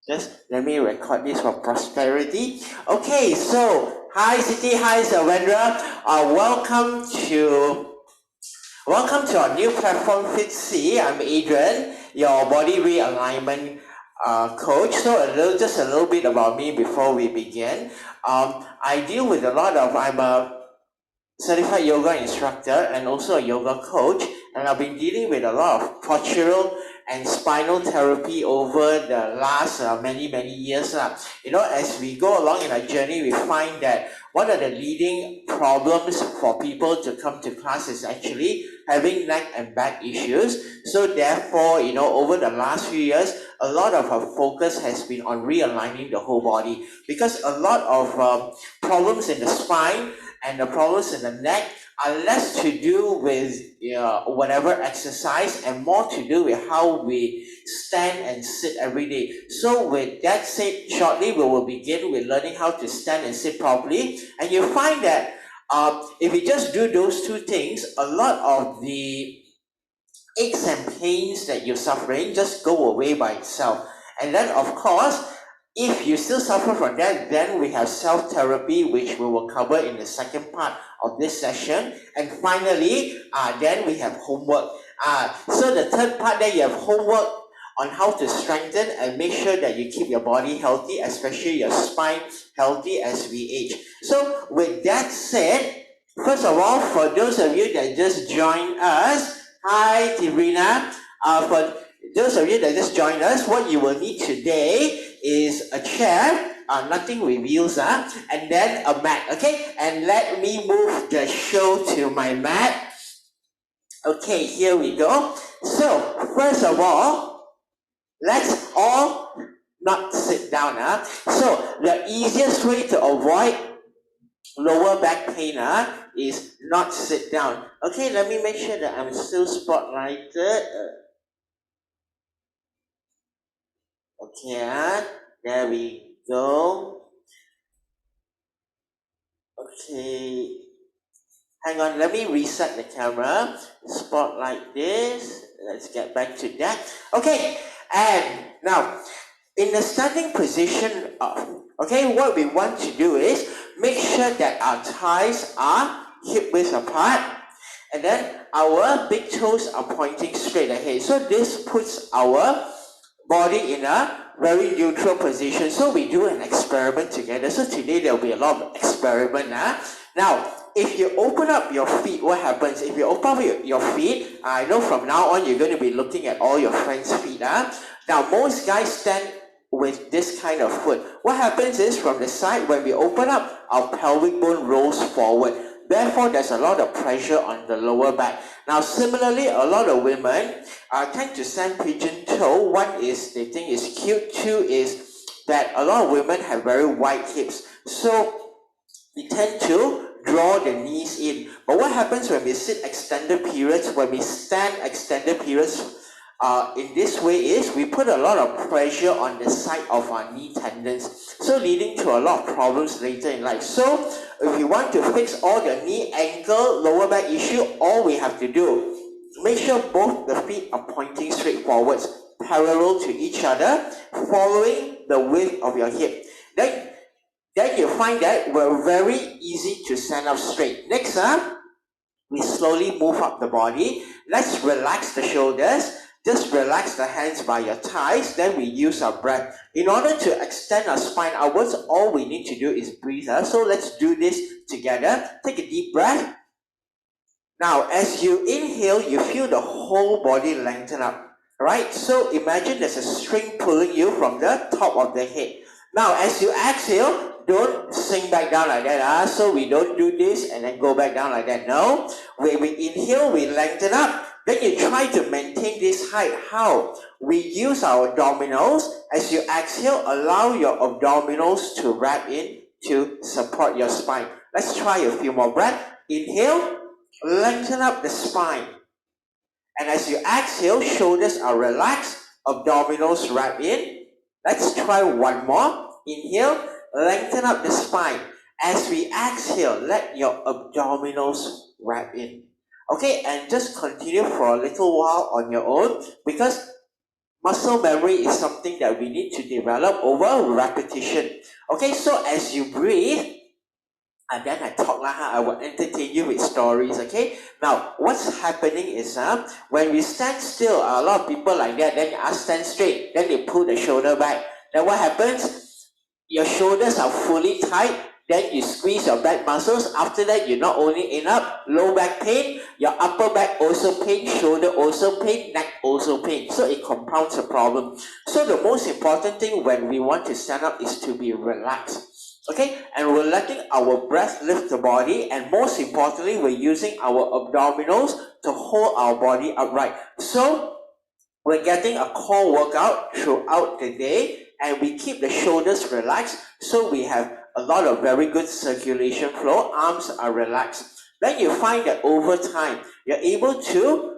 Just let me record this for prosperity. Okay, so hi Siti, hi Zavendra. Welcome to our new platform Fit C. I'm Adrian, your body realignment coach. So just a little bit about me before we begin. I deal with I'm a certified yoga instructor and also a yoga coach, and I've been dealing with a lot of postural and spinal therapy over the last many years. As we go along in our journey, we find that one of the leading problems for people to come to class is actually having neck and back issues. So therefore, over the last few years, a lot of our focus has been on realigning the whole body, because a lot of problems in the spine and the problems in the neck are less to do with whatever exercise and more to do with how we stand and sit every day. So with that said, shortly we will begin with learning how to stand and sit properly, and you'll find that if you just do those two things, a lot of the aches and pains that you're suffering just go away by itself. And then of course, if you still suffer from that, then we have self-therapy, which we will cover in the second part of this session. And finally, then we have homework. So the third part, then you have homework on how to strengthen and make sure that you keep your body healthy, especially your spine healthy as we age. So with that said, first of all, for those of you that just joined us, hi Tirina. For those of you that just joined us, what you will need today is a chair, nothing with wheels, and then a mat, okay? And let me move the show to my mat. Okay, here we go. So, first of all, let's all not sit down. So, the easiest way to avoid lower back pain is not sit down. Okay, let me make sure that I'm still spotlighted. Okay, there we go. Okay, hang on, let me reset the camera. Spotlight this. Let's get back to that. Okay, and now in the standing position, what we want to do is make sure that our thighs are hip width apart, and then our big toes are pointing straight ahead. So this puts our body in a very neutral position. So we do an experiment together. So today there will be a lot of experiment. Now, if you open up your feet, what happens? If you open up your feet, I know from now on you're going to be looking at all your friends' feet. Now, most guys stand with this kind of foot. What happens is from the side, when we open up, our pelvic bone rolls forward. Therefore, there's a lot of pressure on the lower back. Now, similarly, a lot of women tend to stand pigeon toe. One is they think it's cute. Two is that a lot of women have very wide hips. So we tend to draw the knees in. But what happens when we sit extended periods, when we stand extended periods, in this way is we put a lot of pressure on the side of our knee tendons, so leading to a lot of problems later in life. So if you want to fix all the knee, ankle, lower back issue, all we have to do, make sure both the feet are pointing straight forwards, parallel to each other, following the width of your hip. Then you find that we're very easy to stand up straight. Next, we slowly move up the body. Let's relax the shoulders. Just relax the hands by your thighs. Then we use our breath. In order to extend our spine outwards, all we need to do is breathe. So let's do this together. Take a deep breath. Now, as you inhale, you feel the whole body lengthen up. Right? So imagine there's a string pulling you from the top of the head. Now, as you exhale, don't sink back down like that. So we don't do this and then go back down like that. No. When we inhale, we lengthen up. Then you try to maintain this height. How? We use our abdominals. As you exhale, allow your abdominals to wrap in to support your spine. Let's try a few more breaths. Inhale, lengthen up the spine. And as you exhale, shoulders are relaxed, abdominals wrap in. Let's try one more. Inhale, lengthen up the spine. As we exhale, let your abdominals wrap in. Okay, and just continue for a little while on your own, because muscle memory is something that we need to develop over repetition. Okay, so as you breathe, and then I talk lah, I will entertain you with stories, okay? Now, what's happening is when we stand still, a lot of people like that, then you ask stand straight, then they pull the shoulder back. Then what happens? Your shoulders are fully tight, then you squeeze your back muscles. After that, you not only end up low back pain, your upper back also pain, shoulder also pain, neck also pain. So it compounds the problem. So the most important thing when we want to stand up is to be relaxed. Okay, and we're letting our breath lift the body, and most importantly, we're using our abdominals to hold our body upright. So we're getting a core workout throughout the day, and we keep the shoulders relaxed, so we have a lot of very good circulation flow. Arms are relaxed. Then you find that over time, you're able to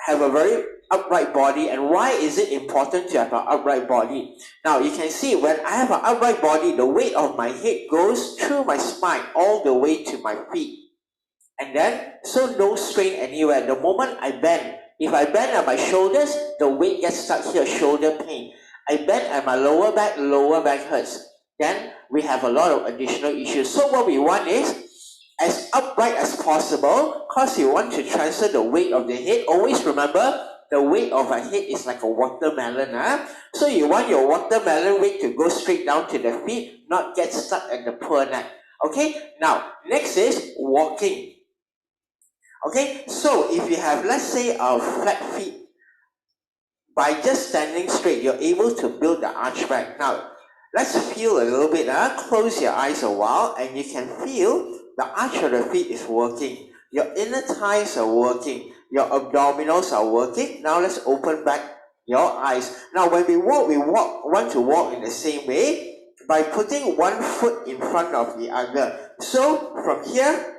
have a very upright body. And why is it important to have an upright body? Now you can see when I have an upright body, the weight of my head goes through my spine all the way to my feet, and then so no strain anywhere. The moment I bend, if I bend at my shoulders, the weight gets stuck here, shoulder pain. I bend at my lower back hurts. Then we have a lot of additional issues. So what we want is as upright as possible, because you want to transfer the weight of the head. Always remember, the weight of a head is like a watermelon. So you want your watermelon weight to go straight down to the feet, not get stuck at the poor neck. Okay, now next is walking. Okay, so if you have, let's say, a flat feet, by just standing straight, you're able to build the arch back. Now, let's feel a little bit. Close your eyes a while, and you can feel the arch of the feet is working. Your inner thighs are working. Your abdominals are working. Now let's open back your eyes. Now when we want to walk in the same way by putting one foot in front of the other. So from here,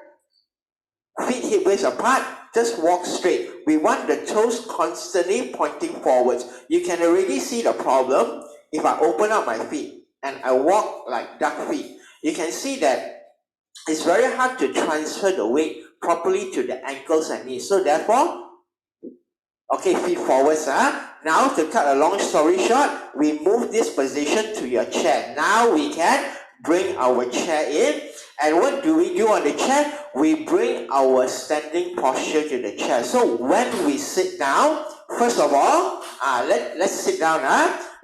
feet hip width apart, just walk straight. We want the toes constantly pointing forwards. You can already see the problem. If I open up my feet and I walk like duck feet, you can see that it's very hard to transfer the weight properly to the ankles and knees. So therefore, okay, feet forwards. Now to cut a long story short, we move this position to your chair. Now we can bring our chair in. And what do we do on the chair? We bring our standing posture to the chair. So when we sit down, first of all, let's sit down.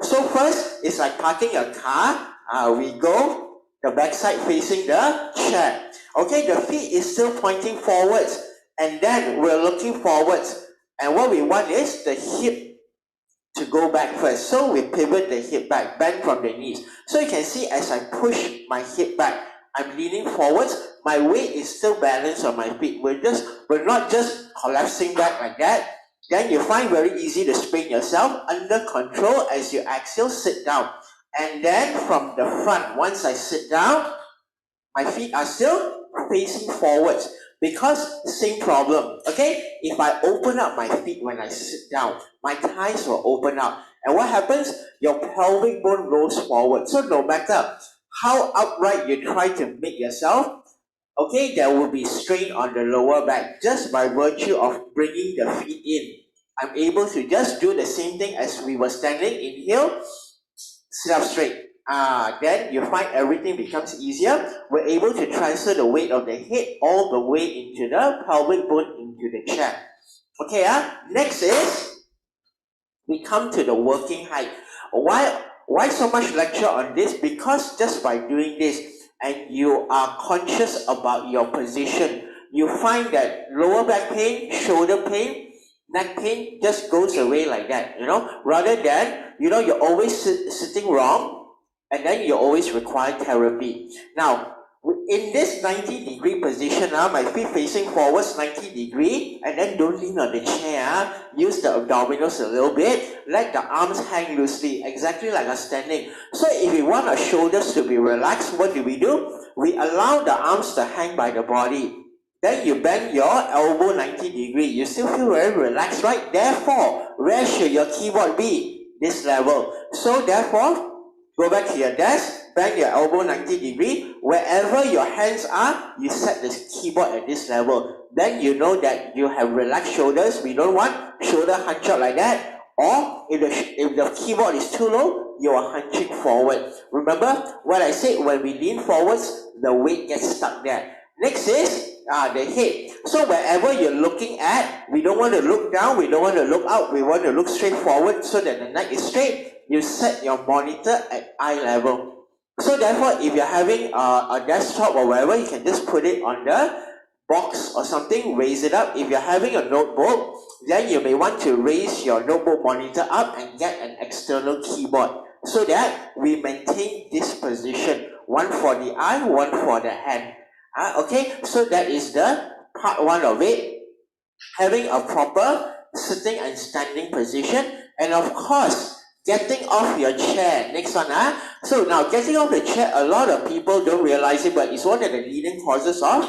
So first, it's like parking a car. We go the backside facing the chair. Okay, the feet is still pointing forwards, and then we're looking forwards. And what we want is the hip to go back first. So we pivot the hip back, bend from the knees. So you can see as I push my hip back, I'm leaning forwards. My weight is still balanced on my feet. We're not just collapsing back like that. Then you find very easy to sprain yourself. Under control, as you exhale, sit down. And then from the front, once I sit down, my feet are still facing forwards. Because same problem, okay? If I open up my feet when I sit down, my thighs will open up. And what happens? Your pelvic bone rolls forward. So no matter how upright you try to make yourself, okay, there will be strain on the lower back just by virtue of bringing the feet in. I'm able to just do the same thing as we were standing. Inhale, sit up straight. Then you find everything becomes easier. We're able to transfer the weight of the head all the way into the pelvic bone into the chair. Okay, next is we come to the working height. Why so much lecture on this? Because just by doing this and you are conscious about your position, you find that lower back pain, shoulder pain, neck pain just goes away like that, rather than, you're always sitting wrong and then you always require therapy. Now, in this 90-degree position, my feet facing forwards 90 degree, and then don't lean on the chair. Use the abdominals a little bit. Let the arms hang loosely, exactly like a standing. So if we want our shoulders to be relaxed, what do? We allow the arms to hang by the body. Then you bend your elbow 90 degree. You still feel very relaxed, right? Therefore, where should your keyboard be? This level. So therefore, go back to your desk, bend your elbow 90 degree. Wherever your hands are, you set the keyboard at this level. Then you know that you have relaxed shoulders. We don't want shoulder hunch out like that. Or if the keyboard is too low, you are hunching forward. Remember what I said, when we lean forwards, the weight gets stuck there. Next is the head. So wherever you're looking at, we don't want to look down, we don't want to look out, we want to look straight forward so that the neck is straight. You set your monitor at eye level. So therefore, if you're having a desktop or whatever, you can just put it on the box or something, raise it up. If you're having a notebook, then you may want to raise your notebook monitor up and get an external keyboard so that we maintain this position. One for the eye, one for the hand. Okay, so that is the part one of it. Having a proper sitting and standing position, and of course, getting off your chair. Next one, So now, getting off the chair, a lot of people don't realize it, but it's one of the leading causes of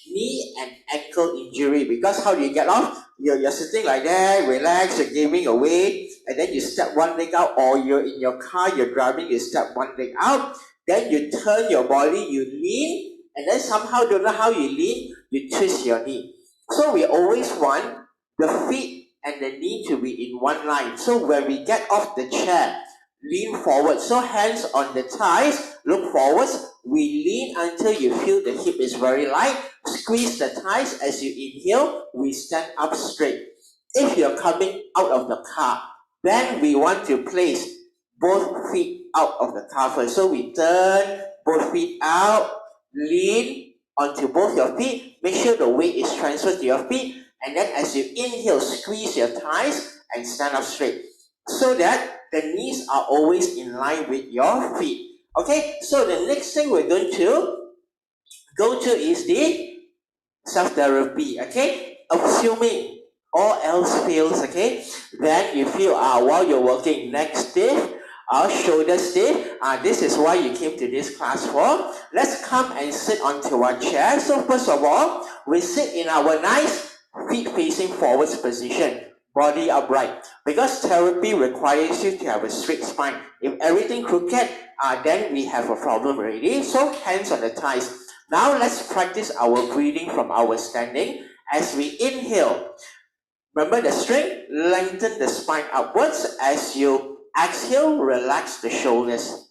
knee and ankle injury. Because how do you get off? You're sitting like that, relax, you're giving away, and then you step one leg out, or you're in your car, you're driving, you step one leg out, then you turn your body, you lean, and then somehow, don't know how you lean, you twist your knee. So we always want the feet and the knee to be in one line. So when we get off the chair, lean forward. So hands on the thighs, look forwards. We lean until you feel the hip is very light. Squeeze the thighs as you inhale. We stand up straight. If you're coming out of the car, then we want to place both feet out of the car first. So we turn both feet out, lean onto both your feet. Make sure the weight is transferred to your feet. And then as you inhale, squeeze your thighs and stand up straight, so that the knees are always in line with your feet. Okay, so the next thing we're going to go to is the self-therapy. Okay, assuming all else fails, okay, then you feel while you're working, neck stiff, shoulder stiff, this is why you came to this class for. Let's come and sit onto our chair. So first of all, we sit in our nice feet facing forwards position, body upright, because therapy requires you to have a straight spine. If everything crooked, then we have a problem already. So hands on the thighs. Now let's practice our breathing from our standing. As we inhale, remember the strength, lengthen the spine upwards. As you exhale, relax the shoulders.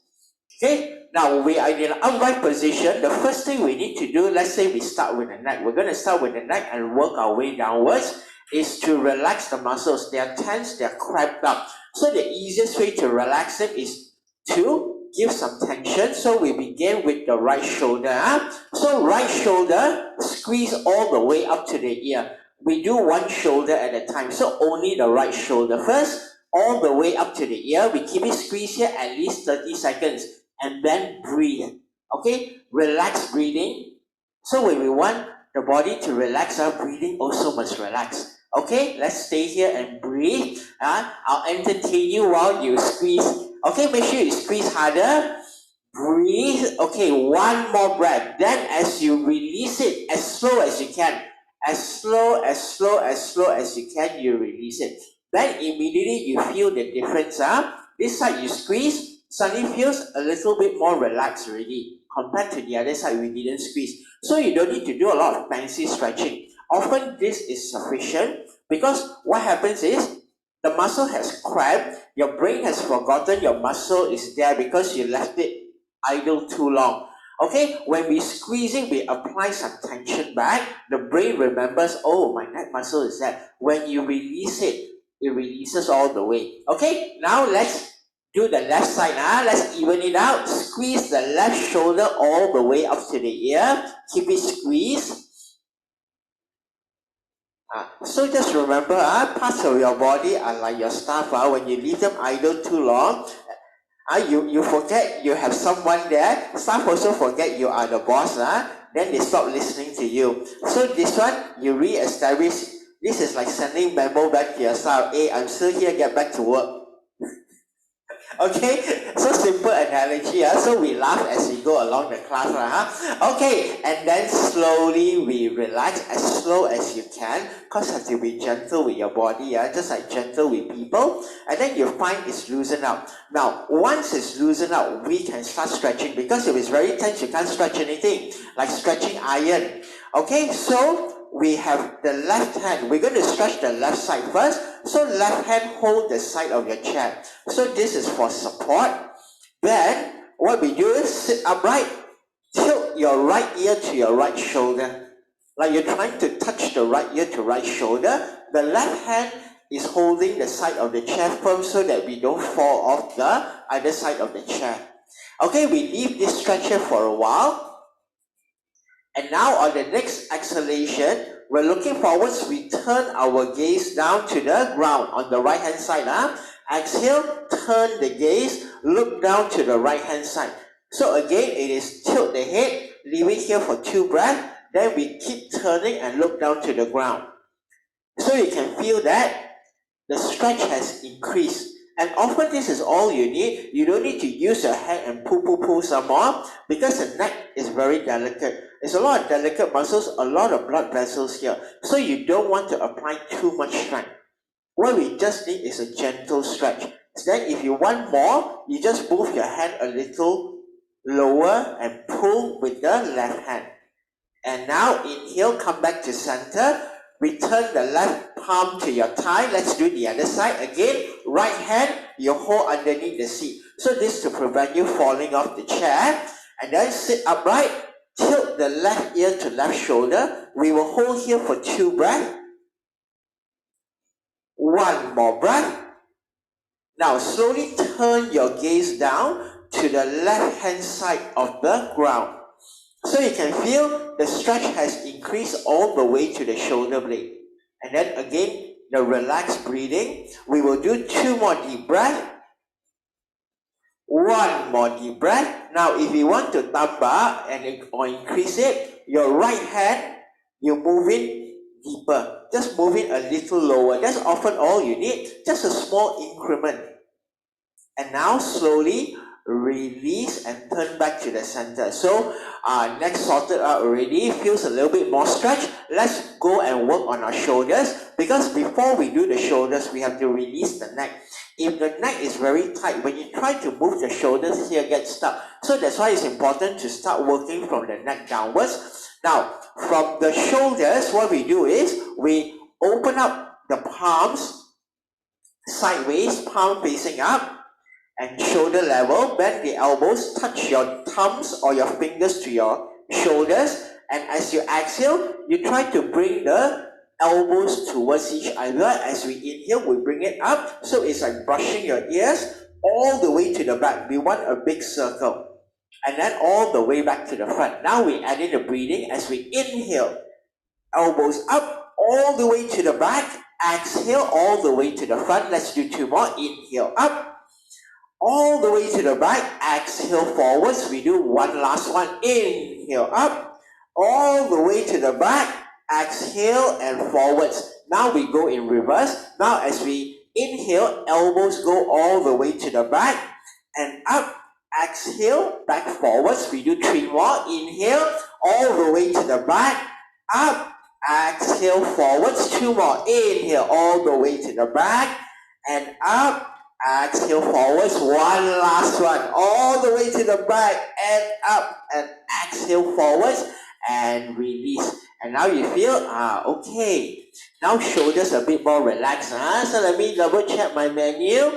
Okay, now we are in an upright position. The first thing we need to do, let's say we start with the neck. We're going to start with the neck and work our way downwards, is to relax the muscles. They are tense, they are cramped up. So the easiest way to relax them is to give some tension. So we begin with the right shoulder. So right shoulder, squeeze all the way up to the ear. We do one shoulder at a time. So only the right shoulder first, all the way up to the ear. We keep it squeezed here at least 30 seconds. And then breathe. Okay, relax breathing. So when we want the body to relax, our breathing also must relax. Okay, let's stay here and breathe. I'll entertain you while you squeeze. Okay, make sure you squeeze harder. Breathe. Okay, one more breath. Then as you release it, as slow as you can. As slow as you can, you release it. Then immediately you feel the difference. This side you squeeze, suddenly feels a little bit more relaxed already compared to the other side we didn't squeeze. So you don't need to do a lot of fancy stretching. Often this is sufficient, because what happens is the muscle has cramped, your brain has forgotten your muscle is there because you left it idle too long. Okay, when we squeeze it, we apply some tension back. The brain remembers, oh, my neck muscle is there. When you release it, it releases all the way. Okay, now let's do the left side. Let's even it out. Squeeze the left shoulder all the way up to the ear. Keep it squeezed. So just remember, parts of your body are like your staff. When you leave them idle too long, you forget you have someone there. Staff also forget you are the boss. Then they stop listening to you. So this one, you re-establish. This is like sending memo back to your staff. Hey, I'm still here, get back to work. Okay, so simple analogy. So we laugh as we go along the class. Okay, and then slowly we relax as slow as you can, because you have to be gentle with your body, just like gentle with people. And then you find it's loosened up. Now, once it's loosened up, we can start stretching, because if it's very tense, you can't stretch anything, like stretching iron. Okay, so we have the left hand. We're going to stretch the left side first. So So left hand hold the side of your chair. So this is for support. Then what we do is sit upright, tilt your right ear to your right shoulder. Like you're trying to touch the right ear to right shoulder. The left hand is holding the side of the chair firm so that we don't fall off the other side of the chair. Okay, we leave this stretch here for a while. And now on the next exhalation, we're looking forwards, we turn our gaze down to the ground on the right hand side. Exhale, turn the gaze, look down to the right hand side. So again, it is tilt the head, leave it here for 2 breaths, then we keep turning and look down to the ground. So you can feel that the stretch has increased. And often this is all you need. You don't need to use your hand and pull some more because the neck is very delicate. There's a lot of delicate muscles, a lot of blood vessels here. So you don't want to apply too much strength. What we just need is a gentle stretch. So then if you want more, you just move your hand a little lower and pull with the left hand. And now inhale, come back to center. Return the left palm to your thigh. Let's do the other side. Again, right hand, you hold underneath the seat. So this to prevent you falling off the chair. And then sit upright. Tilt the left ear to left shoulder. We will hold here for 2 breaths. 1 more breath. Now slowly turn your gaze down to the left hand side of the ground. So you can feel the stretch has increased all the way to the shoulder blade. And then again, the relaxed breathing. We will do 2 more deep breaths. 1 more deep breath. Now if you want to tambah or increase it, your right hand, you move it deeper. Just move it a little lower. That's often all you need. Just a small increment. And now slowly release and turn back to the center. So neck sorted out already, feels a little bit more stretch. Let's go and work on our shoulders, because before we do the shoulders, we have to release the neck. If the neck is very tight, when you try to move the shoulders here, get stuck. So that's why it's important to start working from the neck downwards. Now, from the shoulders, what we do is we open up the palms sideways, palm facing up, and shoulder level. Bend the elbows, touch your thumbs or your fingers to your shoulders, and as you exhale, you try to bring the elbows towards each other. As we inhale, we bring it up, so it's like brushing your ears all the way to the back. We want a big circle, and then all the way back to the front. Now we add in the breathing. As we inhale, elbows up all the way to the back, exhale all the way to the front. Let's do 2 more. Inhale up all the way to the back, exhale forwards. We do 1 last one. Inhale up all the way to the back, exhale and forwards. Now we go in reverse. Now as we inhale, elbows go all the way to the back and up, exhale, back forwards. We do 3 more. Inhale all the way to the back, up, exhale forwards. 2 more. Inhale all the way to the back and up, exhale forwards. 1 last one, all the way to the back and up, and exhale forwards and release. And now you feel okay. Now shoulders a bit more relaxed. So let me double check my menu.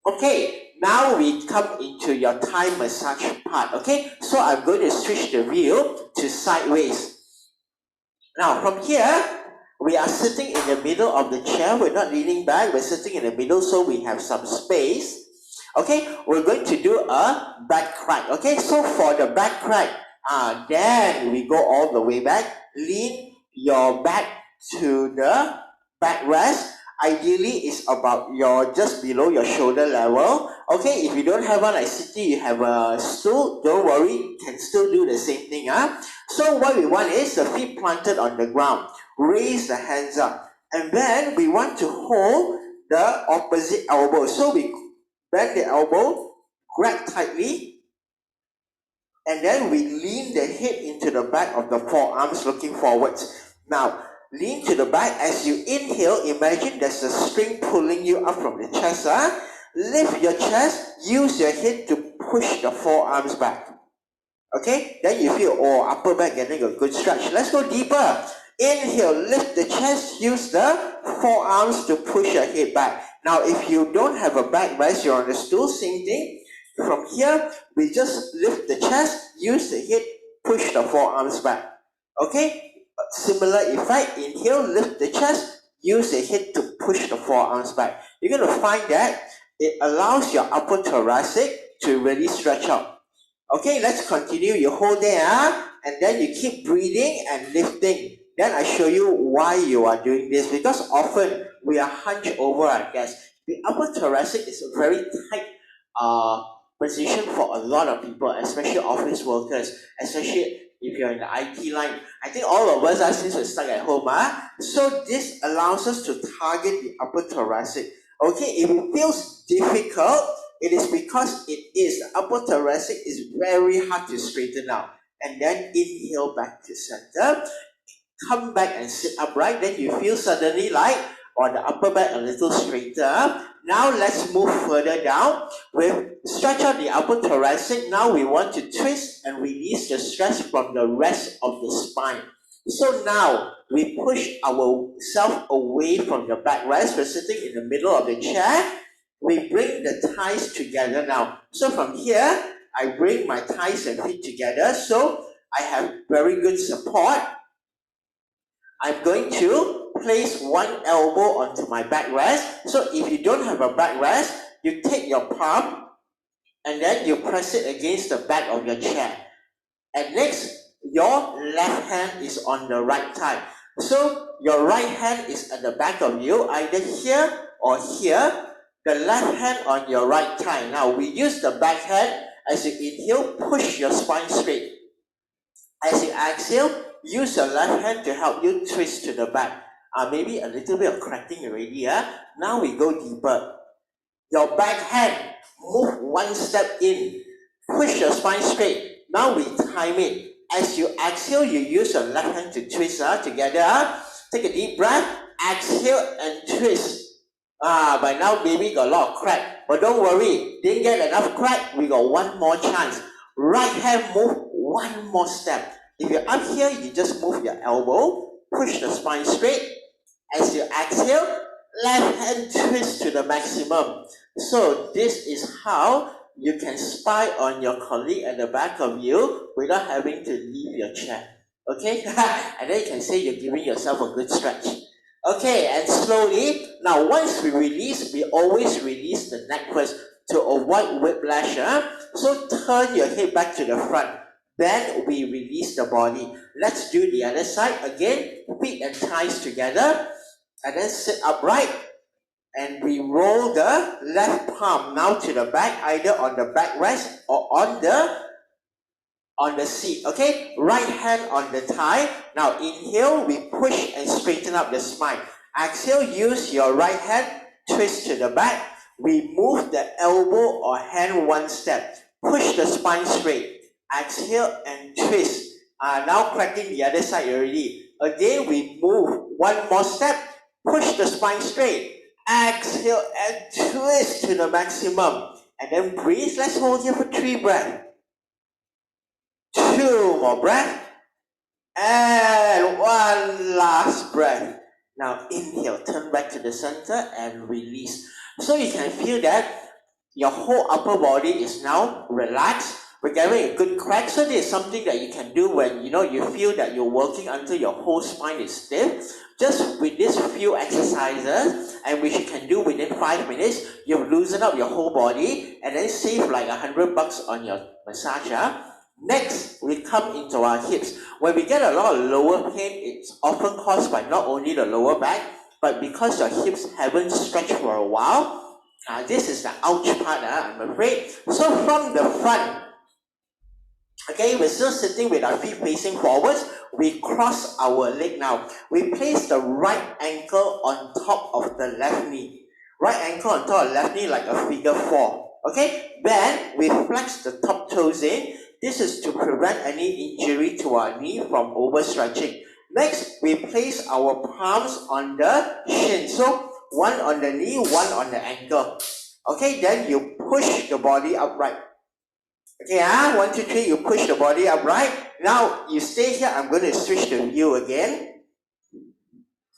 Okay, now we come into your Thai massage part. Okay, so I'm going to switch the view to sideways. Now from here, we are sitting in the middle of the chair. We're not leaning back. We're sitting in the middle, so we have some space. Okay, we're going to do a back crack. Okay, so for the back crack, then we go all the way back. Lean your back to the backrest. Ideally, it's about just below your shoulder level. Okay, if you don't have one like City, you have a stool, don't worry, you can still do the same thing. So what we want is the feet planted on the ground. Raise the hands up. And then we want to hold the opposite elbow. So we bend the elbow, grab tightly, and then we lean the head into the back of the forearms looking forwards. Now, lean to the back. As you inhale, imagine there's a string pulling you up from the chest. Lift your chest, use your head to push the forearms back. Okay, then you feel upper back getting a good stretch. Let's go deeper. Inhale, lift the chest, use the forearms to push your head back. Now, if you don't have a backrest, you're on the stool, same thing. From here, we just lift the chest, use the head, push the forearms back. Okay? Similar effect. Inhale, lift the chest, use the head to push the forearms back. You're going to find that it allows your upper thoracic to really stretch out. Okay, let's continue. You hold there, and then you keep breathing and lifting. Then I show you why you are doing this, because often we are hunched over our desk. The upper thoracic is a very tight position for a lot of people, especially office workers, especially if you're in the IT line. I think all of us are, since we're stuck at home. So this allows us to target the upper thoracic. Okay, if it feels difficult, it is because it is. The upper thoracic is very hard to straighten out. And then inhale back to center. Come back and sit upright. Then you feel suddenly like on the upper back a little straighter. Now let's move further down. We'll stretch out the upper thoracic. Now we want to twist and release the stress from the rest of the spine. So now we push ourselves away from the backrest. We're sitting in the middle of the chair. We bring the thighs together now. So from here, I bring my thighs and feet together. So I have very good support. I'm going to place one elbow onto my backrest. So if you don't have a backrest, you take your palm and then you press it against the back of your chair. And next, your left hand is on the right thigh. So your right hand is at the back of you, either here or here. The left hand on your right thigh. Now we use the back hand. As you inhale, push your spine straight. As you exhale, use your left hand to help you twist to the back. Maybe a little bit of cracking already. Now we go deeper. Your back hand, move one step in. Push your spine straight. Now we time it. As you exhale, you use your left hand to twist together. Take a deep breath. Exhale and twist. By now maybe got a lot of crack. But don't worry. Didn't get enough crack. We got one more chance. Right hand move one more step. If you're up here, you just move your elbow, push the spine straight. As you exhale, left hand twist to the maximum. So this is how you can spy on your colleague at the back of you without having to leave your chair. Okay? And then you can say you're giving yourself a good stretch. Okay, and slowly, now once we release, we always release the neck first to avoid whiplash. So turn your head back to the front. Then we release the body. Let's do the other side. Again, feet and thighs together. And then sit upright. And we roll the left palm now to the back, either on the backrest or on the seat. Okay? Right hand on the thigh. Now inhale, we push and straighten up the spine. Exhale, use your right hand, twist to the back. We move the elbow or hand one step. Push the spine straight. Exhale and twist. Now cracking the other side already. Again, we move one more step. Push the spine straight. Exhale and twist to the maximum. And then breathe. Let's hold here for 3 breaths. 2 more breaths. And 1 last breath. Now inhale, turn back to the center and release. So you can feel that your whole upper body is now relaxed. We're getting a good crack. So this is something that you can do when you feel that you're working until your whole spine is stiff. Just with these few exercises, and which you can do within 5 minutes, you've loosened up your whole body and then save like $100 on your massage. Next, we come into our hips. When we get a lot of lower pain, it's often caused by not only the lower back, but because your hips haven't stretched for a while. This is the ouch part, I'm afraid. So from the front, okay, we're still sitting with our feet facing forwards. We cross our leg now. We place the right ankle on top of the left knee. Right ankle on top of left knee like a figure 4. Okay, then we flex the top toes in. This is to prevent any injury to our knee from overstretching. Next, we place our palms on the shin. So, one on the knee, one on the ankle. Okay, then you push the body upright. Okay, 1, 2, 3, you push the body upright. Now, you stay here. I'm going to switch the view again.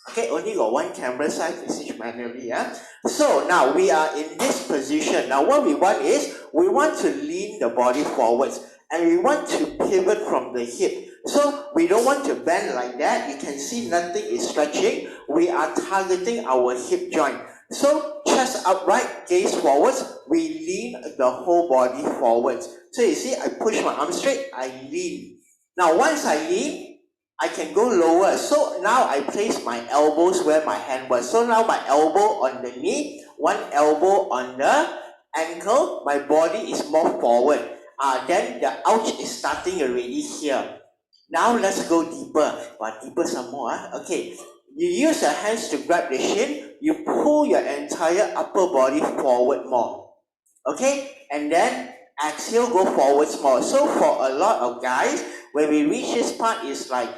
Okay, only got one camera, so I can switch manually. Yeah? So now we are in this position. Now what we want is, we want to lean the body forwards and we want to pivot from the hip. So we don't want to bend like that. You can see nothing is stretching. We are targeting our hip joint. So chest upright, gaze forwards, we lean the whole body forwards. So you see, I push my arm straight, I lean. Now once I lean, I can go lower. So now I place my elbows where my hand was. So now my elbow on the knee, one elbow on the ankle, my body is more forward. Then the ouch is starting already here. Now let's go deeper. Deeper some more. Okay. You use your hands to grab the shin. You pull your entire upper body forward more. Okay? And then exhale, go forwards more. So for a lot of guys, when we reach this part, it's like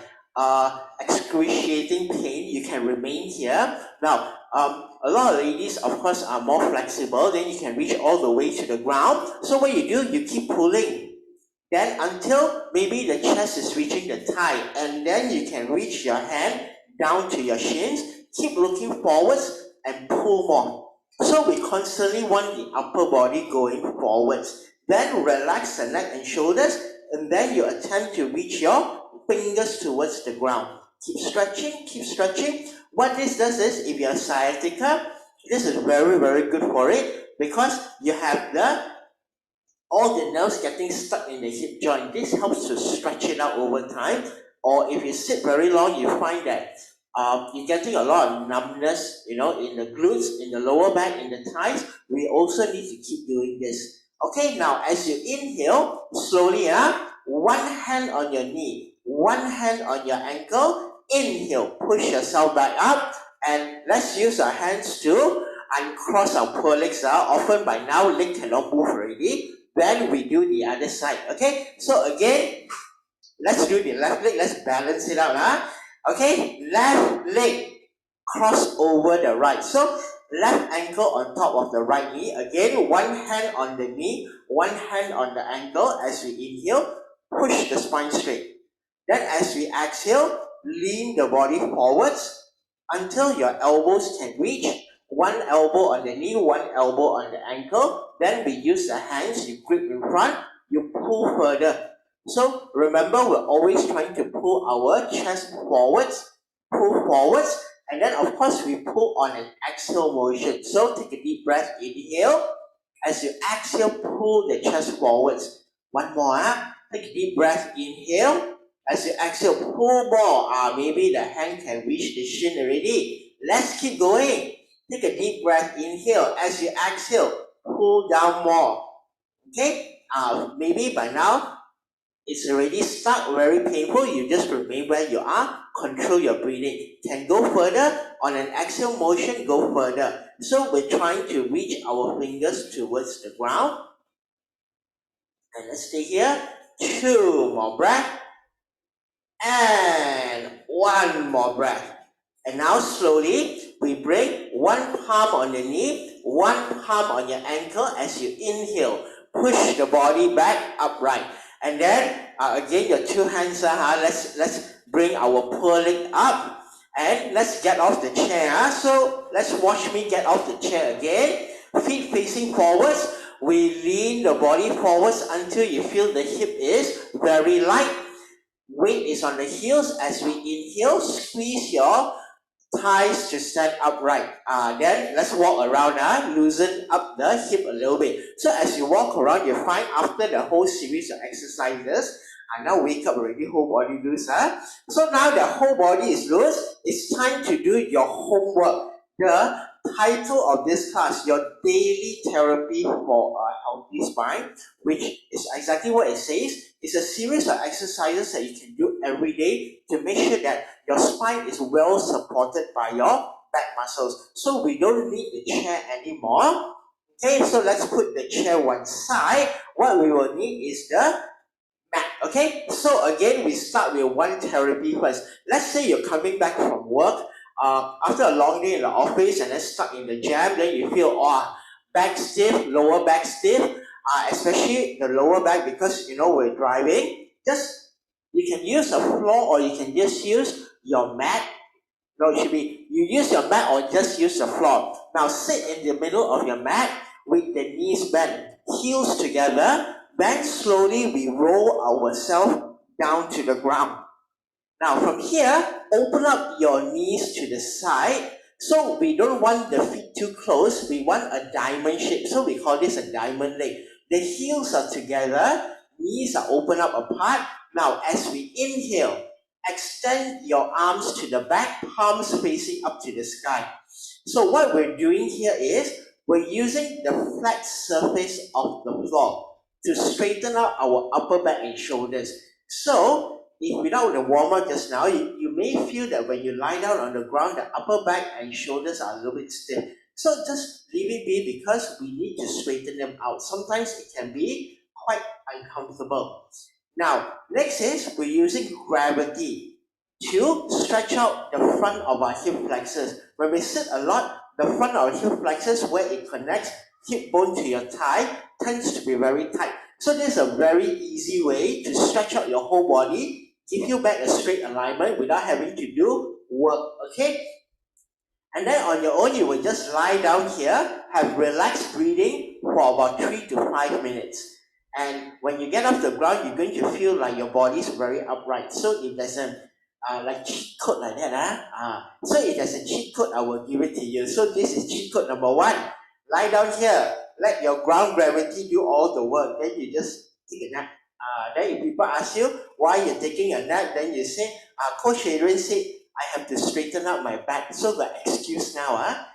excruciating pain. You can remain here. Now, a lot of ladies, of course, are more flexible. Then you can reach all the way to the ground. So what you do, you keep pulling. Then until maybe the chest is reaching the thigh, and then you can reach your hand down to your shins. Keep looking forwards and pull more. So we constantly want the upper body going forwards. Then relax the neck and shoulders, and then you attempt to reach your fingers towards the ground. Keep stretching, keep stretching. What this does is, if you're sciatica, this is very, very good for it, because you have all the nerves getting stuck in the hip joint. This helps to stretch it out over time. Or if you sit very long, you find that you're getting a lot of numbness, in the glutes, in the lower back, in the thighs. We also need to keep doing this. Okay, now as you inhale, slowly, one hand on your knee, one hand on your ankle. Inhale, push yourself back up, and let's use our hands to uncross our poor legs. Often by now, leg cannot move already. Then we do the other side. Okay, so again, let's do the left leg. Let's balance it out. Okay, left leg cross over the right. So left ankle on top of the right knee. Again, one hand on the knee, one hand on the ankle. As we inhale, push the spine straight. Then as we exhale, lean the body forwards until your elbows can reach. One elbow on the knee, one elbow on the ankle. Then we use the hands, you grip in front, you pull further. So remember, we're always trying to pull our chest forwards, pull forwards, and then of course we pull on an exhale motion. So take a deep breath, inhale. As you exhale, pull the chest forwards. One more, take a deep breath, inhale. As you exhale, pull more. Maybe the hand can reach the shin already. Let's keep going. Take a deep breath, inhale. As you exhale, pull down more. Okay? Maybe by now, it's already stuck, very painful. You just remain where you are. Control your breathing. Can go further. On an exhale motion, go further. So we're trying to reach our fingers towards the ground. And let's stay here. 2 more breaths. And 1 more breath. And now slowly, we bring one palm on the knee, one palm on your ankle. As you inhale, push the body back upright. And then, again, your 2 hands, let's bring our poor leg up. And let's get off the chair. So, let's watch me get off the chair again. Feet facing forwards. We lean the body forwards until you feel the hip is very light. Weight is on the heels. As we inhale, squeeze your thighs to stand upright. Then let's walk around, loosen up the hip a little bit. So as you walk around, you find after the whole series of exercises, now wake up already, whole body loose. So now the whole body is loose. It's time to do your homework. The title of this class, your daily therapy for a healthy spine, which is exactly what it says. It's a series of exercises that you can do every day to make sure that your spine is well supported by your back muscles. So we don't need the chair anymore. Okay, so let's put the chair one side. What we will need is the mat. Okay, so again, we start with one therapy first. Let's say you're coming back from work after a long day in the office and then stuck in the jam. Then you feel back stiff, lower back stiff, especially the lower back, because we're driving. You can use a floor or you can just use your mat. No, it should be, you use your mat or just use the floor. Now sit in the middle of your mat with the knees bent, heels together. Then slowly we roll ourselves down to the ground. Now from here, open up your knees to the side. So we don't want the feet too close. We want a diamond shape. So we call this a diamond leg. The heels are together. Knees are open up apart. Now as we inhale, extend your arms to the back, palms facing up to the sky. So what we're doing here is, we're using the flat surface of the floor to straighten out our upper back and shoulders. So if without the warm-up just now, you may feel that when you lie down on the ground, the upper back and shoulders are a little bit stiff. So just leave it be, because we need to straighten them out. Sometimes it can be quite uncomfortable. Now, next is we're using gravity to stretch out the front of our hip flexors. When we sit a lot, the front of our hip flexors, where it connects hip bone to your thigh, tends to be very tight. So this is a very easy way to stretch out your whole body, give you back a straight alignment without having to do work, okay? And then on your own, you will just lie down here, have relaxed breathing for about 3 to 5 minutes. And when you get off the ground, you're going to feel like your body is very upright. So if there's a like cheat code like that, so if there's a cheat code, I will give it to you. So this is cheat code number 1. Lie down here, let your ground gravity do all the work. Then you just take a nap. Then if people ask you why you're taking a nap, then you say, Coach Adrian said I have to straighten out my back. So the excuse now.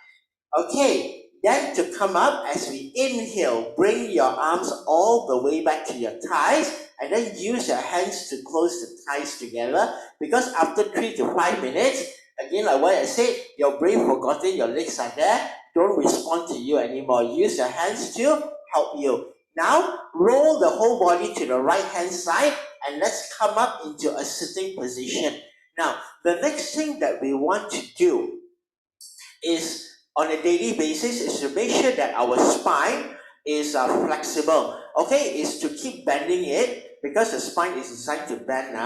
Okay, then to come up, as we inhale, bring your arms all the way back to your thighs, and then use your hands to close the thighs together, because after 3 to 5 minutes, again like what I said, your brain forgotten your legs are there, don't respond to you anymore. Use your hands to help you. Now, roll the whole body to the right hand side, and let's come up into a sitting position. Now, the next thing that we want to do is, on a daily basis, is to make sure that our spine is flexible. Okay, is to keep bending it, because the spine is designed to bend.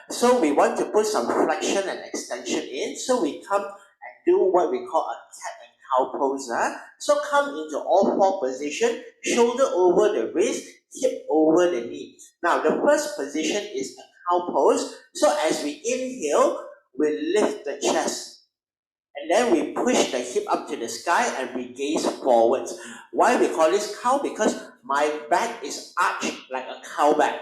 So we want to put some flexion and extension in. So we come and do what we call a cat and cow pose. So come into all 4 positions, shoulder over the wrist, hip over the knee. Now the first position is a cow pose. So as we inhale, we lift the chest. And then we push the hip up to the sky and we gaze forwards. Why we call this cow? Because my back is arched like a cow back.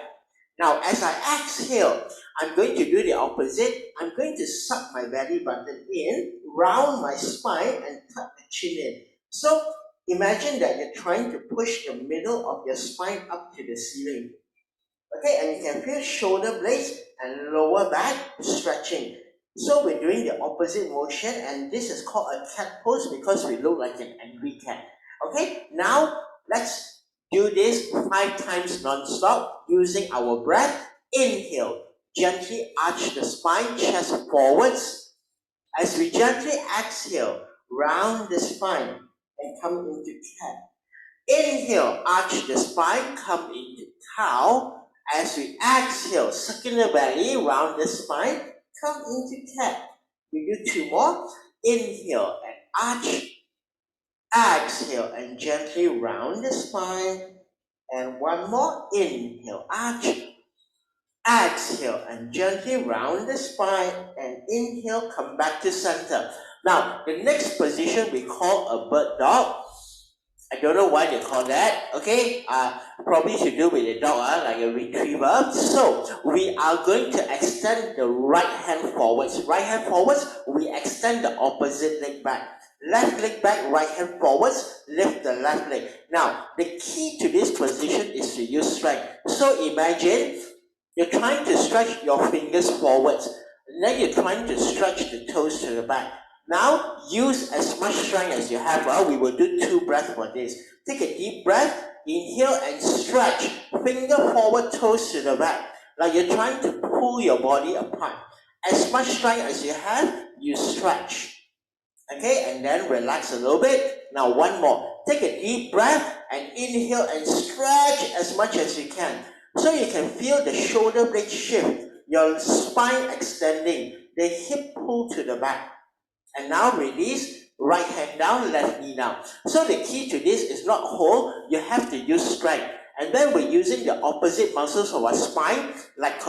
Now as I exhale, I'm going to do the opposite. I'm going to suck my belly button in, round my spine, and tuck the chin in. So imagine that you're trying to push the middle of your spine up to the ceiling. Okay, and you can feel shoulder blades and lower back stretching. So we're doing the opposite motion, and this is called a cat pose because we look like an angry cat. Okay, now let's do this 5 times non-stop using our breath. Inhale, gently arch the spine, chest forwards. As we gently exhale, round the spine and come into cat. Inhale, arch the spine, come into cow. As we exhale, sucking the belly, round the spine, come into cat. We do 2 more. Inhale and arch. Exhale and gently round the spine. And 1 more. Inhale, arch. Exhale and gently round the spine. And inhale, come back to center. Now, the next position we call a bird dog. I don't know why they call that, okay? Probably to do with a dog, like a retriever. So, we are going to extend the right hand forwards. Right hand forwards, we extend the opposite leg back. Left leg back, right hand forwards, lift the left leg. Now, the key to this position is to use strength. So, imagine you're trying to stretch your fingers forwards. And then you're trying to stretch the toes to the back. Now, use as much strength as you have. We will do 2 breaths for this. Take a deep breath, inhale and stretch. Finger forward, toes to the back. Like you're trying to pull your body apart. As much strength as you have, you stretch. Okay, and then relax a little bit. Now 1 more. Take a deep breath and inhale and stretch as much as you can. So you can feel the shoulder blade shift, your spine extending, the hip pull to the back. And now release, right hand down, left knee down. So the key to this is not hold, you have to use strength. And then we're using the opposite muscles of our spine, like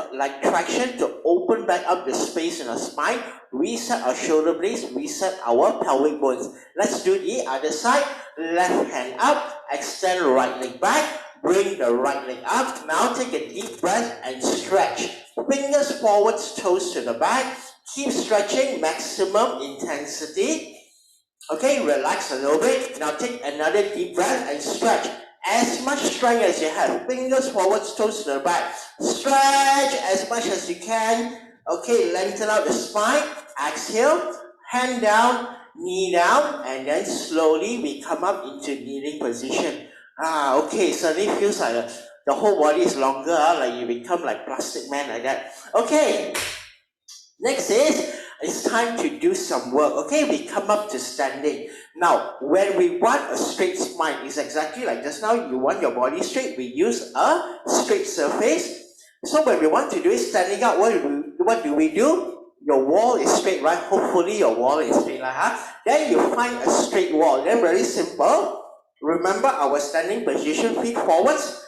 traction, to open back up the space in our spine, reset our shoulder blades, reset our pelvic bones. Let's do the other side. Left hand up, extend right leg back, bring the right leg up. Now take a deep breath and stretch. Fingers forwards, toes to the back. Keep stretching, maximum intensity. Okay, relax a little bit. Now take another deep breath and stretch. As much strength as you have. Fingers forwards, toes to the back. Stretch as much as you can. Okay, lengthen out the spine. Exhale, hand down, knee down, and then slowly we come up into kneeling position. Okay, suddenly feels like the whole body is longer, like you become like plastic man like that. Okay, next is, it's time to do some work. Okay, we come up to standing. Now, when we want a straight spine, it's exactly like just now, you want your body straight, we use a straight surface. So when we want to do it standing up, what do we do? Your wall is straight, right? Hopefully your wall is straight, Then you find a straight wall. Then very simple. Remember our standing position, feet forwards.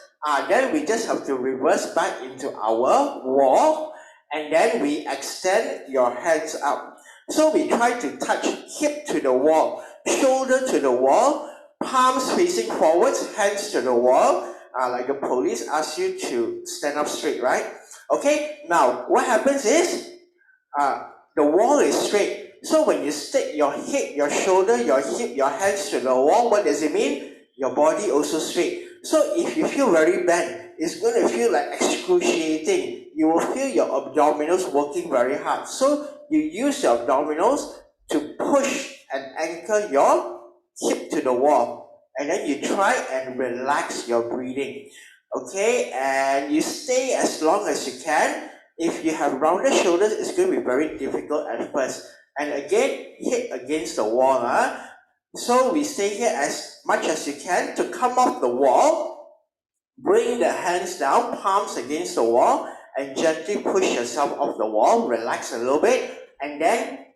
Then we just have to reverse back into our wall. And then we extend your hands up. So we try to touch hip to the wall, shoulder to the wall, palms facing forwards, hands to the wall. Like the police asks you to stand up straight, right? Okay, now what happens is, the wall is straight. So when you stick your head, your shoulder, your hip, your hands to the wall, what does it mean? Your body also straight. So if you feel very bad, it's going to feel like excruciating. You will feel your abdominals working very hard. So you use your abdominals to push and anchor your hip to the wall. And then you try and relax your breathing. Okay, and you stay as long as you can. If you have rounded shoulders, it's going to be very difficult at first. And again, hit against the wall. So we stay here as much as you can to come off the wall. Bring the hands down, palms against the wall, and gently push yourself off the wall. Relax a little bit. And then,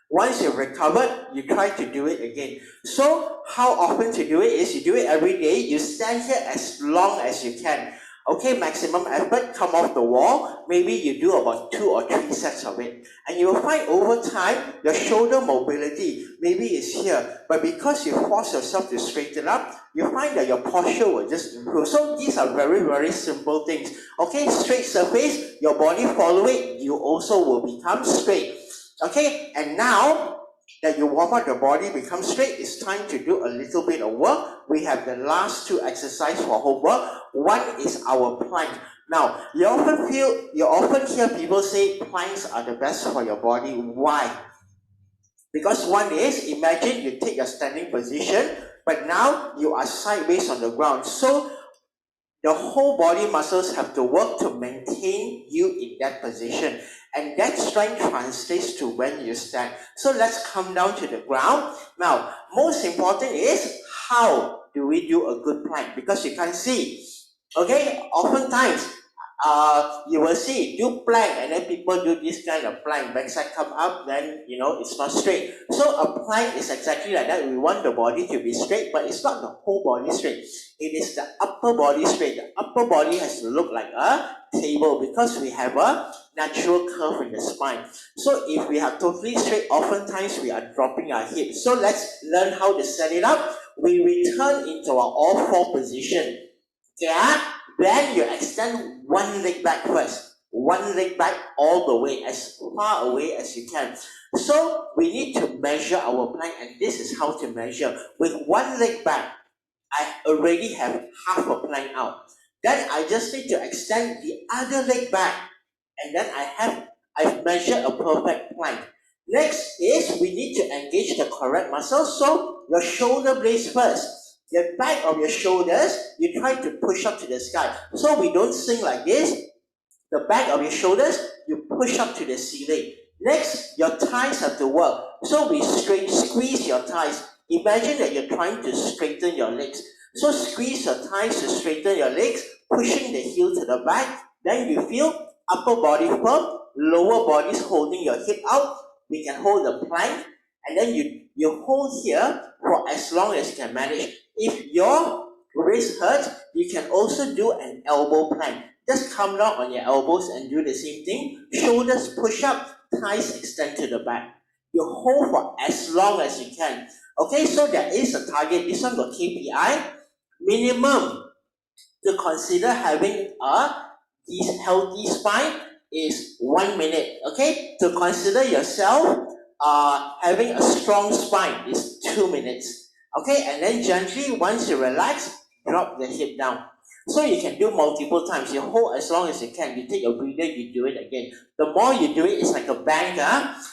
once you've recovered, you try to do it again. So, how often to do it is, you do it every day. You stand here as long as you can. Okay, maximum effort, come off the wall. Maybe you do about 2 or 3 sets of it. And you will find over time, your shoulder mobility, maybe is here. But because you force yourself to straighten up, you find that your posture will just improve. So these are very, very simple things. Okay, straight surface, your body follow it, you also will become straight. Okay, and now that you warm up your body, become straight, it's time to do a little bit of work. We have the last 2 exercises for homework. One is our plank. Now, you often hear people say planks are the best for your body. Why? Because one is, imagine you take your standing position, but now you are sideways on the ground. So the whole body muscles have to work to maintain you in that position. And that strength translates to when you stand. So let's come down to the ground. Now, most important is, how do we do a good plank? Because you can't see. Okay, oftentimes, you will see, do plank, and then people do this kind of plank. Backside come up, then, it's not straight. So a plank is exactly like that. We want the body to be straight, but it's not the whole body straight. It is the upper body straight. The upper body has to look like a table because we have a natural curve in the spine. So if we are totally straight, oftentimes we are dropping our hips. So let's learn how to set it up. We return into our all-4 position. Yeah? Then you extend one leg back first. One leg back all the way, as far away as you can. So we need to measure our plank, and this is how to measure. With one leg back, I already have half a plank out. Then I just need to extend the other leg back, and then I've measured a perfect plank. Next is, we need to engage the correct muscles. So your shoulder blades first. The back of your shoulders, you try to push up to the sky. So we don't sing like this. The back of your shoulders, you push up to the ceiling. Next, your thighs have to work. So we squeeze your thighs. Imagine that you're trying to straighten your legs. So squeeze your thighs to straighten your legs, pushing the heel to the back. Then you feel upper body firm, lower body is holding your hip out. We can hold the plank. and then you hold here for as long as you can manage. If your wrist hurts, you can also do an elbow plank. Just come down on your elbows and do the same thing. Shoulders push up, thighs extend to the back. You hold for as long as you can. Okay, so there is a target. This one got KPI. Minimum to consider having a healthy spine is 1 minute. Okay, to consider yourself having a strong spine is 2 minutes. Okay, and then gently, once you relax, drop the hip down. So you can do multiple times. You hold as long as you can. You take a breather, you do it again. The more you do it, it's like a bank.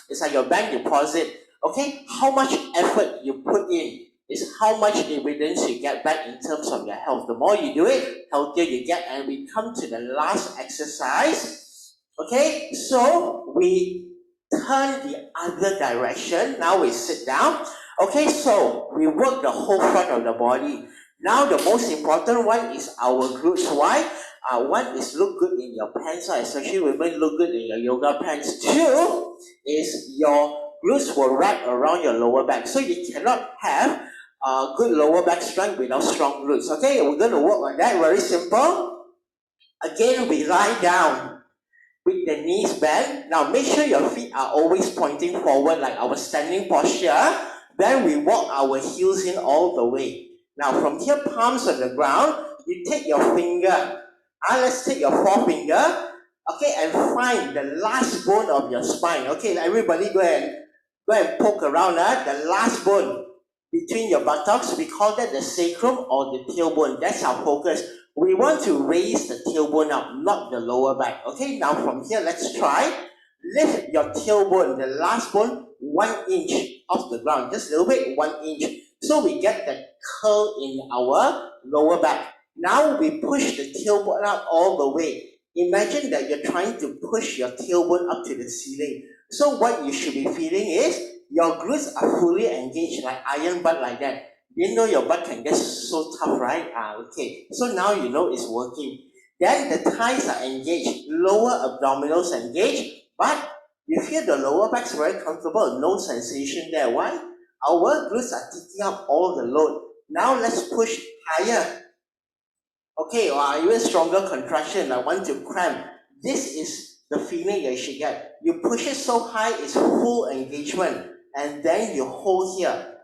It's like your bank deposit. Okay, how much effort you put in is how much dividends you get back in terms of your health. The more you do it, healthier you get. And we come to the last exercise. Okay, so we turn the other direction. Now we sit down. Okay, so we work the whole front of the body. Now the most important one is our glutes. Why? One is look good in your pants, especially women look good in your yoga pants. Two is your glutes will wrap around your lower back. So you cannot have good lower back strength without strong glutes. Okay, we're going to work on that. Very simple. Again, we lie down with the knees bent. Now make sure your feet are always pointing forward like our standing posture. Then we walk our heels in all the way. Now from here, palms on the ground, you take your finger. Let's take your forefinger. Okay, and find the last bone of your spine. Okay, everybody go and poke around the last bone between your buttocks. We call that the sacrum or the tailbone. That's our focus. We want to raise the tailbone up, not the lower back. Okay, now from here, let's try. Lift your tailbone, the last bone, 1 inch off the ground. Just a little bit, 1 inch. So we get the curl in our lower back. Now we push the tailbone up all the way. Imagine that you're trying to push your tailbone up to the ceiling. So what you should be feeling is your glutes are fully engaged, like iron butt like that. You know your butt can get so tough, right? Okay. So now you know it's working. Then the thighs are engaged, lower abdominals engaged, but you feel the lower back's very comfortable, no sensation there. Why? Our glutes are taking up all the load. Now let's push higher. Okay, even stronger contraction. I want to cramp. This is the feeling that you should get. You push it so high, it's full engagement. And then you hold here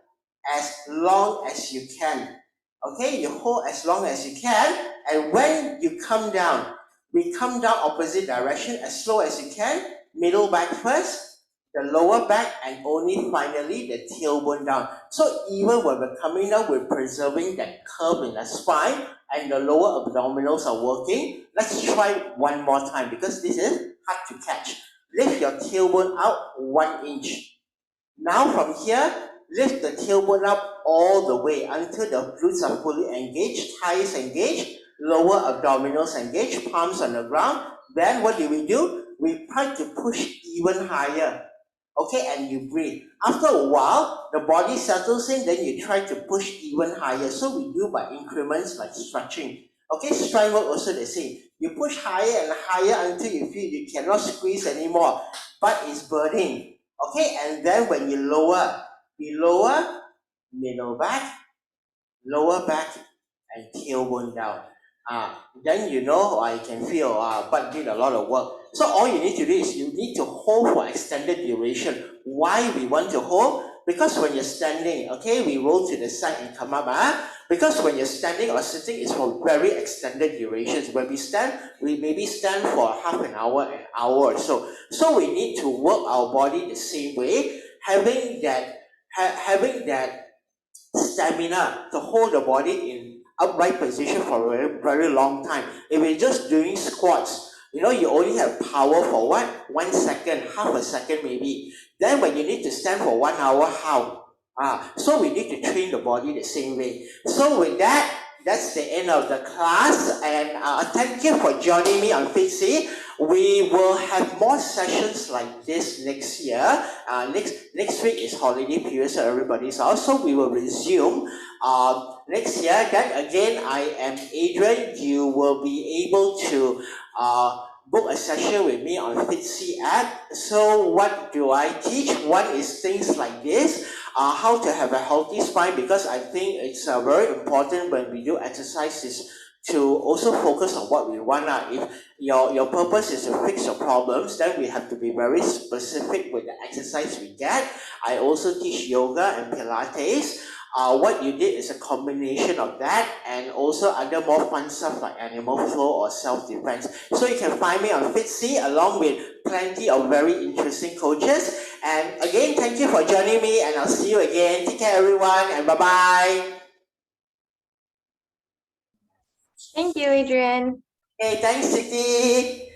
as long as you can. Okay, you hold as long as you can. And when you come down, we come down opposite direction as slow as you can. Middle back first, the lower back, and only finally the tailbone down. So even when we're coming down, we're preserving that curve in the spine and the lower abdominals are working. Let's try one more time because this is hard to catch. Lift your tailbone out 1 inch. Now from here, lift the tailbone up all the way until the glutes are fully engaged, thighs engaged, lower abdominals engaged, palms on the ground. Then what do? We try to push even higher. Okay, and you breathe. After a while, the body settles in, then you try to push even higher. So we do by increments like stretching. Okay, strength work also the same. You push higher and higher until you feel you cannot squeeze anymore. Butt is burning. Okay, and then when you lower, we lower, middle back, lower back, and tailbone down. Then you know I can feel butt did a lot of work. So all you need to do is you need to hold for extended duration. Why we want to hold? Because when you're standing, okay, we roll to the side and come up. Because when you're standing or sitting, it's for very extended durations. When we stand, we maybe stand for half an hour or so. So we need to work our body the same way, having that stamina to hold the body in upright position for a very, very long time. If you're just doing squats, you only have power for what? 1 second, half a second maybe. Then when you need to stand for 1 hour, how? So we need to train the body the same way. So with that, that's the end of the class, and thank you for joining me on Fitzy. We will have more sessions like this next year. Next week is holiday period, so everybody's out. So we will resume next year. Then again, I am Adrian. You will be able to book a session with me on Fitzy app. So what do I teach? One is things like this, how to have a healthy spine, because I think it's very important when we do exercises to also focus on what we want. If your purpose is to fix your problems, then we have to be very specific with the exercise we get. I also teach yoga and Pilates. What you did is a combination of that and also other more fun stuff like animal flow or self-defense. So you can find me on Fitzy along with plenty of very interesting coaches. And again, thank you for joining me, and I'll see you again. Take care, everyone, and bye-bye. Thank you, Adrian. Hey, thanks, Siti.